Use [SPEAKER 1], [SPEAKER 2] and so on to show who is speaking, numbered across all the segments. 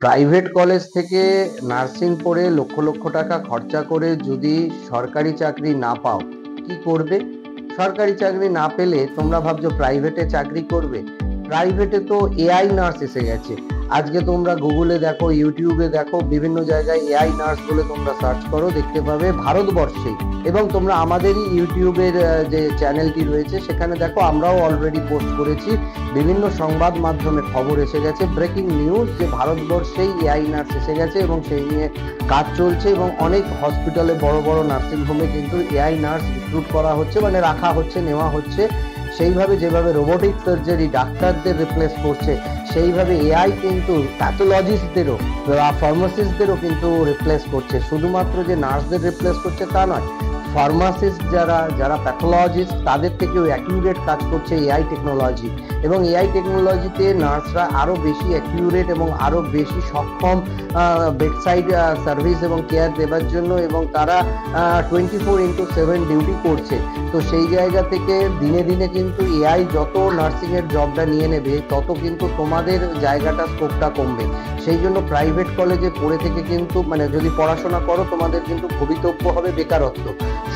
[SPEAKER 1] Private college থেকে nursing পড়ে লক্ষ লক্ষ টাকা খরচা করে যদি সরকারি চাকরি না পাও, কি করবে? সরকারি চাকরি না পেলে তোমরা ভাবছো প্রাইভেটে চাকরি করবে? প্রাইভেটে তো এআই নার্স এসে গেছে। আজকে তোমরা গুগলে দেখো, ইউটিউবে দেখো, বিভিন্ন জায়গায় এআই নার্স বলে তোমরা সার্চ করো, দেখতে পাবে ভারতবর্ষে। এবং তোমরা আমাদেরই ইউটিউবের যে চ্যানেলটি রয়েছে সেখানে দেখো, আমরাও অলরেডি পোস্ট করেছি, বিভিন্ন সংবাদ মাধ্যমে খবর এসে গেছে, ব্রেকিং নিউজ, যে ভারতবর্ষেই এআই নার্স এসে গেছে এবং সেই নিয়ে কাজ চলছে। এবং অনেক হসপিটালে, বড় বড় নার্সিং হোমে কিন্তু এআই নার্স রিক্রুট করা হচ্ছে, মানে রাখা হচ্ছে, নেওয়া হচ্ছে। সেইভাবে যেভাবে রোবোটিক সার্জারি ডাক্তারদের রিপ্লেস করছে, সেইভাবে এআই কিন্তু প্যাথোলজিস্টদেরও বা ফার্মাসিস্টদেরও কিন্তু রিপ্লেস করছে। শুধুমাত্র যে নার্সদের রিপ্লেস করছে তা নয়, ফার্মাসিস্ট যারা যারা প্যাথোলজিস্ট, তাদের থেকেও অ্যাকিউরেট কাজ করছে এআই টেকনোলজি। এবং এআই টেকনোলজিতে নার্সরা আরও বেশি অ্যাকিউরেট এবং আরও বেশি সক্ষম বেডসাইড সার্ভিস এবং কেয়ার দেওয়ার জন্য, এবং তারা 24/7 ডিউটি করছে। তো সেই জায়গা থেকে দিনে দিনে কিন্তু এআই যত নার্সিংয়ের জবটা নিয়ে নেবে, তত কিন্তু তোমাদের জায়গাটা, স্কোপটা কমবে। সেই জন্য প্রাইভেট কলেজে পড়ে থেকে কিন্তু, মানে যদি পড়াশোনা করো, তোমাদের কিন্তু ভবিতব্য হবে বেকারত্ব।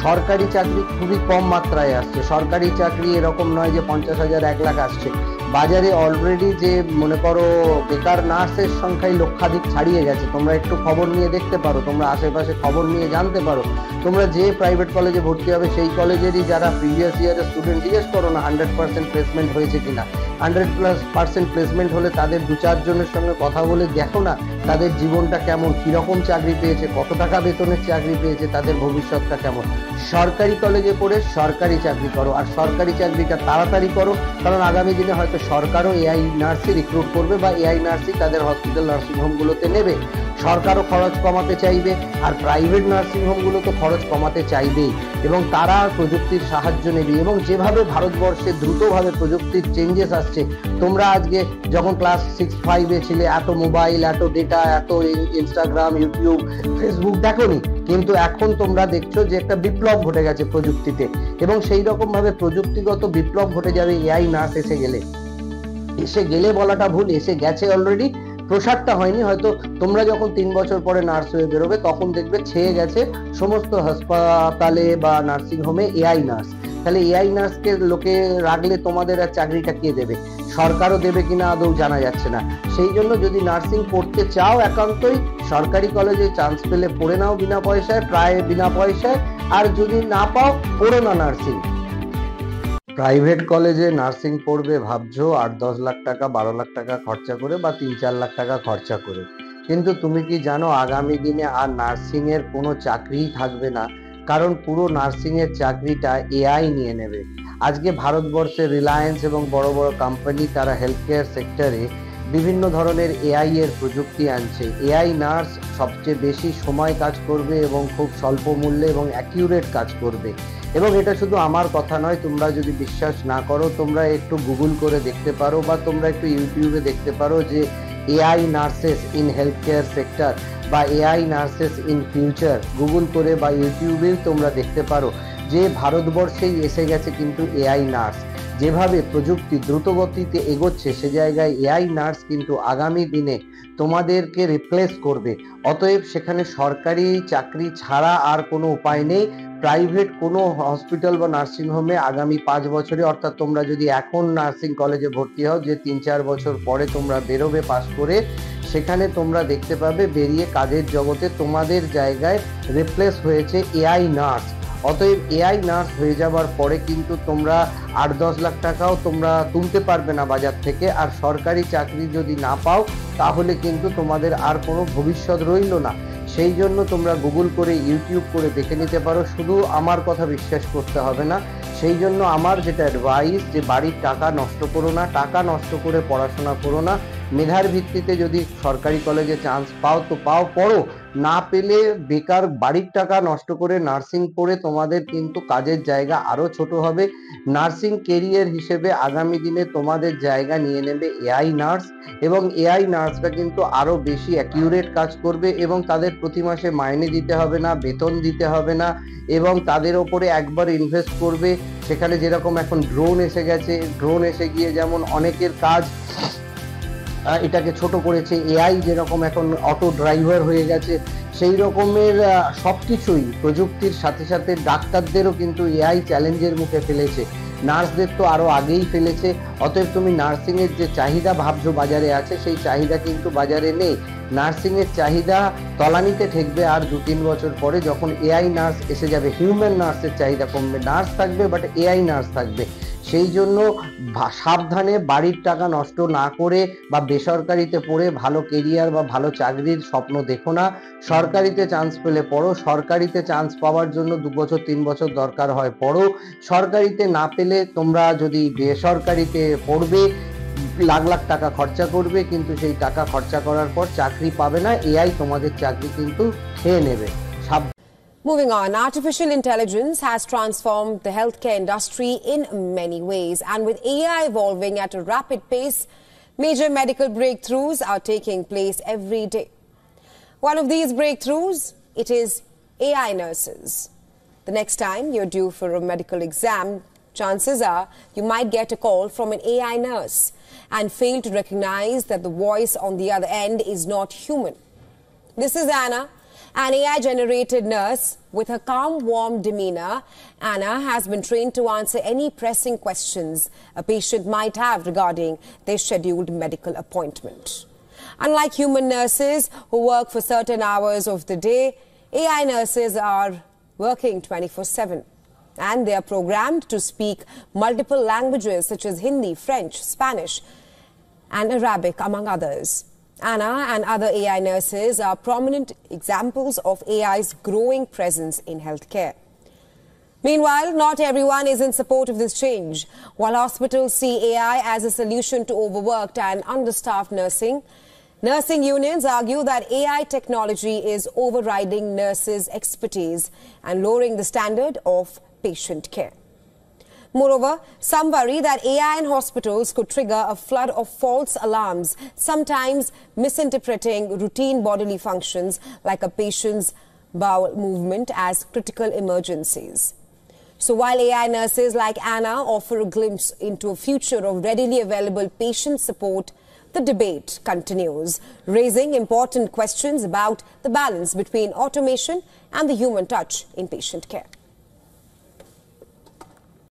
[SPEAKER 1] সরকারি চাকরি খুবই কম মাত্রায় আসছে। সরকারি চাকরি এরকম নয় যে 50,000 1 লাখ আসছে। বাজারে অলরেডি যে মনে করো বেকার নার্সের সংখ্যাই লক্ষাধিক ছাড়িয়ে গেছে। তোমরা একটু খবর নিয়ে দেখতে পারো, তোমরা আশেপাশে খবর নিয়ে জানতে পারো। তোমরা যে প্রাইভেট কলেজে ভর্তি হবে, সেই কলেজেরই যারা প্রিভিয়াস ইয়ারের স্টুডেন্ট, জিজ্ঞেস করো না 100% প্লেসমেন্ট হয়েছে কিনা। 100% প্লেসমেন্ট হলে তাদের 2-4 জনের সঙ্গে কথা বলে দেখো না তাদের জীবনটা কেমন, কিরকম চাকরি পেয়েছে, কত টাকা বেতনের চাকরি পেয়েছে, তাদের ভবিষ্যৎটা কেমন। সরকারি কলেজে পড়ে সরকারি চাকরি করো, আর সরকারি চাকরিটা তাড়াতাড়ি করো, কারণ আগামী দিনে হয়তো সরকারও এআই নার্সই রিক্রুট করবে বা এআই নার্সই তাদের হসপিটাল নার্সিং হোমগুলোতে নেবে। সরকারও খরচ কমাতে চাইবে, আর প্রাইভেট নার্সিং হোমগুলো তো খরচ কমাতে চাইবেই, এবং তারা প্রযুক্তির সাহায্য নেবে। এবং যেভাবে ভারতবর্ষে দ্রুতভাবে প্রযুক্তির চেঞ্জেস আসছে, তোমরা আজকে যখন ক্লাস 6-5-এ ছিলে, এত মোবাইল, এত ডেটা, এত ইনস্টাগ্রাম, ইউটিউব, ফেসবুক দেখোনি, কিন্তু এখন তোমরা দেখছো যে একটা বিপ্লব ঘটে গেছে প্রযুক্তিতে। এবং সেই রকম ভাবে প্রযুক্তিগত বিপ্লব ঘটে যাবে এআই নার্স এসে গেলে। এসে গেলে বলাটা ভুল, এসে গেছে অলরেডি, প্রসারটা হয়নি। হয়তো তোমরা যখন 3 বছর পরে নার্স হয়ে বেরোবে, তখন দেখবে ছেয়ে গেছে সমস্ত হাসপাতালে বা নার্সিং হোমে এআই নার্স। তাহলে এআই নার্সকে লোকে রাখলে তোমাদের আর চাকরিটা কে দেবে? সরকারও দেবে কিনা আদৌ জানা যাচ্ছে না। সেই জন্য যদি নার্সিং পড়তে চাও, একান্তই সরকারি কলেজে চান্স পেলে পড়ে নাও বিনা পয়সায়, প্রায় বিনা পয়সায়। আর যদি না পাও, পড়ো না নার্সিং। প্রাইভেট কলেজে নার্সিং পড়বে ভাবছো 8-10 লাখ টাকা, 12 লাখ টাকা খরচা করে, বা 3-4 লাখ টাকা খরচা করে। কিন্তু তুমি কি জানো, আগামী দিনে আর নার্সিং এর কোনো চাকরিই থাকবে না, কারণ পুরো নার্সিং এর চাকরিটা এআই নিয়ে নেবে। আজকে ভারতবর্ষে রিলায়েন্স এবং বড় বড় কোম্পানি, তারা হেলথ কেয়ার সেক্টরে বিভিন্ন ধরনের এআই এর প্রযুক্তি আনছে। এআই নার্স সবচেয়ে বেশি সময় কাজ করবে এবং খুব স্বল্প মূল্যে এবং অ্যাকিউরেট কাজ করবে। এবং এটা শুধু আমার কথা নয়, তোমরা যদি বিশ্বাস না করো, তোমরা একটু গুগল করে দেখতে পারো, বা তোমরা একটু ইউটিউবে দেখতে পারো যে AI nurses in health care sector বা AI nurses in future. Google করে বা ইউটিউবেও তোমরা দেখতে পারো যে ভারতবর্ষেই এসে গেছে কিন্তু এআই নার্স। যেভাবে প্রযুক্তি দ্রুতগতিতে এগোচ্ছে, সে জায়গায় এআই নার্স কিন্তু আগামী দিনে তোমাদেরকে রিপ্লেস করবে। অতএব সেখানে সরকারি চাকরি ছাড়া আর কোনো উপায় নেই। প্রাইভেট কোনো হসপিটাল বা নার্সিং হোমে আগামী 5 বছরে, অর্থাৎ তোমরা যদি এখন নার্সিং কলেজে ভর্তি হও, যে 3-4 বছর পরে তোমরা বেরোবে পাস করে, সেখানে তোমরা দেখতে পাবে বেরিয়ে কাজের জগতে তোমাদের জায়গায় রিপ্লেস হয়েছে এআই নার্স। অতএব এআই নার্স হয়ে যাবার পরে কিন্তু তোমরা 8-10 লাখ টাকাও তোমরা তুলতে পারবে না বাজার থেকে। আর সরকারি চাকরি যদি না পাও, তাহলে কিন্তু তোমাদের আর কোনো ভবিষ্যৎ রইল না। সেই জন্য তোমরা গুগল করে, ইউটিউব করে দেখে নিতে পারো, শুধু আমার কথা বিশ্বাস করতে হবে না। সেই জন্য আমার যেটা অ্যাডভাইস, যে বাড়ির টাকা নষ্ট করো না, টাকা নষ্ট করে পড়াশোনা করো না। মেধার ভিত্তিতে যদি সরকারি কলেজে চান্স পাও তো পাও, পড়ো। না পেলে বেকার বাড়ির টাকা নষ্ট করে নার্সিং পড়ে তোমাদের কিন্তু কাজের জায়গা আরো ছোট হবে। নার্সিং কেরিয়ার হিসেবে আগামী দিনে তোমাদের জায়গা নিয়ে নেবে এআই নার্স, এবং এআই নার্সরা কিন্তু আরো বেশি অ্যাকিউরেট কাজ করবে, এবং তাদের প্রতি মাসে মাইনে দিতে হবে না, বেতন দিতে হবে না, এবং তাদের ওপরে একবার ইনভেস্ট করবে। সেখানে যেরকম এখন ড্রোন এসে গেছে, ড্রোন এসে গিয়ে যেমন অনেকের কাজ এটাকে ছোট করেছে, এআই যেরকম এখন অটো ড্রাইভার হয়ে গেছে, সেই রকমের সব কিছুই প্রযুক্তির সাথে সাথে ডাক্তারদেরও কিন্তু এআই চ্যালেঞ্জের মুখে ফেলেছে, নার্সদের তো আরও আগেই ফেলেছে। অতএব তুমি নার্সিংয়ের যে চাহিদা ভাবছো বাজারে আছে, সেই চাহিদা কিন্তু বাজারে নেই। নার্সিংয়ের চাহিদা তলানিতে ঠেকবে আর 2-3 বছর পরে, যখন এআই নার্স এসে যাবে। হিউম্যান নার্সের চাহিদা কমবে, নার্স থাকবে বাট এআই নার্স থাকবে। সেই জন্য সাবধানে বাড়ির টাকা নষ্ট না করে বা বেসরকারিতে পড়ে ভালো কেরিয়ার বা ভালো চাকরির স্বপ্ন দেখো না। সরকারিতে চান্স পেলে পড়ো, সরকারিতে চান্স পাওয়ার জন্য 2 বছর 3 বছর দরকার হয় পড়ো। সরকারিতে না পেলে তোমরা যদি বেসরকারিতে পড়বে, লাখ লাখ টাকা খরচা করবে, কিন্তু সেই টাকা খরচা করার পর চাকরি পাবে না, এআই তোমাদের চাকরি কিন্তু খেয়ে নেবে।
[SPEAKER 2] Moving on, artificial intelligence has transformed the healthcare industry in many ways. And with AI evolving at a rapid pace, major medical breakthroughs are taking place every day. One of these breakthroughs, it is AI nurses. The next time you're due for a medical exam, chances are you might get a call from an AI nurse and fail to recognize that the voice on the other end is not human. This is Anna, an AI-generated nurse. With her calm, warm demeanor, Anna has been trained to answer any pressing questions a patient might have regarding their scheduled medical appointment. Unlike human nurses who work for certain hours of the day, AI nurses are working 24/7. And they are programmed to speak multiple languages such as Hindi, French, Spanish, and Arabic, among others. Anna and other AI nurses are prominent examples of AI's growing presence in healthcare. Meanwhile, not everyone is in support of this change. While hospitals see AI as a solution to overworked and understaffed nursing unions argue that AI technology is overriding nurses' expertise and lowering the standard of patient care. Moreover, some worry that AI in hospitals could trigger a flood of false alarms, sometimes misinterpreting routine bodily functions like a patient's bowel movement as critical emergencies. So while AI nurses like Anna offer a glimpse into a future of readily available patient support, the debate continues, raising important questions about the balance between automation and the human touch in patient care.